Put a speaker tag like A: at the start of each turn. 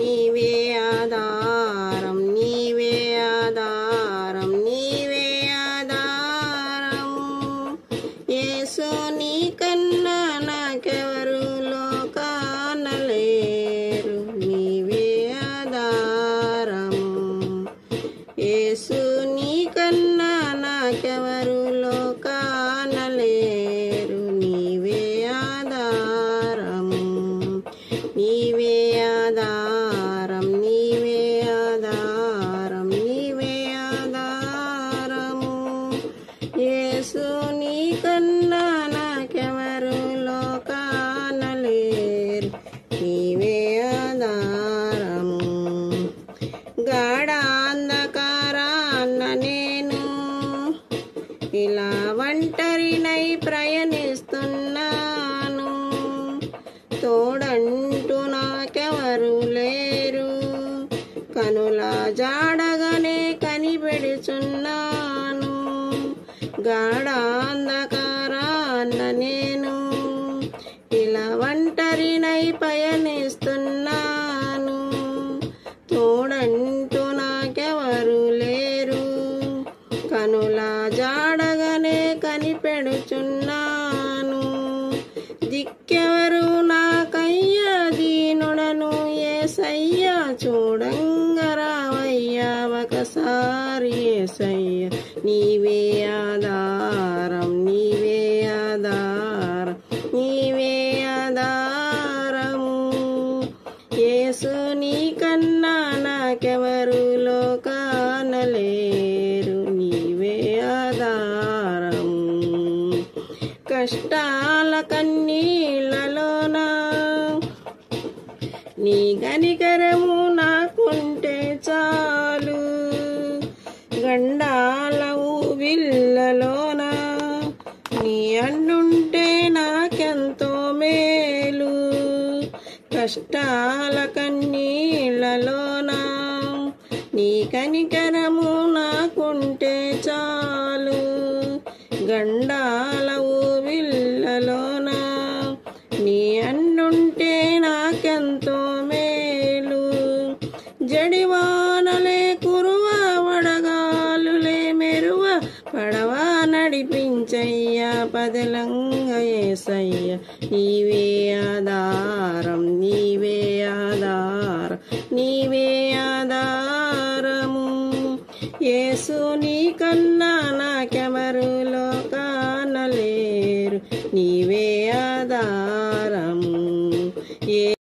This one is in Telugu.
A: నీవే ఆధారం, నీవే ఆధారం, నీవే ఆధారం. యేసు నీకన్నా నాకెవరు లోకాన లేరు, నీవే ఆధారం. యేసు నీకన్నా నాకెవరు లోకాన లేరు, నీవే ఆధారం. నీవే ఆధారం, నీవే ఆధారం, నీవే ఆధారము. యేసు నీకన్నా నాకెవరు లోకాన లేరు, నీవే ఆధారము. గాఢాంధకారాన నేను ఇలా ఒంటరినై ప్రయాణిస్తున్నాను, తోడంటూ నాకెవరు లేరు, కనుల జాడగానే కనిపెడుచున్నాను. గాఢాంధకారాన నేను ఇలా ఒంటరినై పయనిస్తున్నాను, తోడంటూ నాకెవరు లేరు, కనుల జాడగానే కనిపెడుచున్నాను. దిక్కెవరు నాకయ్యా, దీనుడను యేసయ్యా, చూడంగా రావయ్యా ఒకసారి యేసయ్యా. నీవే ఆధారం, నీవే ఆధారం, నీవే ఆధారము. యేసు నీకన్నా నాకెవరు లోకాన లేరు, నీవే ఆధారం. కష్టాల కన్నీళ్ళలోన నీ కనికరము నాకుంటే చాలు, గండాల ఊబిళ్ళలోన నీ అండుంటే నాకెంతో మేలు. కష్టాల కన్నీళ్ళలోన నీ కనికరము నాకుంటే చాలు, గండాల ఊబిళ్ళలోన నీ అండుంటే నాకెంతో మేలు. జడివానలే కురువ, వడగాలులే మెరువ, పడవ నడిపించయ్యా పదలంగా యేసయ్యా. నీవే ఆధారం, నీవే ఆధారం, నీవే ఆధారము. యేసు నీకన్నా నాకెవరు లోకాన లేరు, నీవే ఆధారము.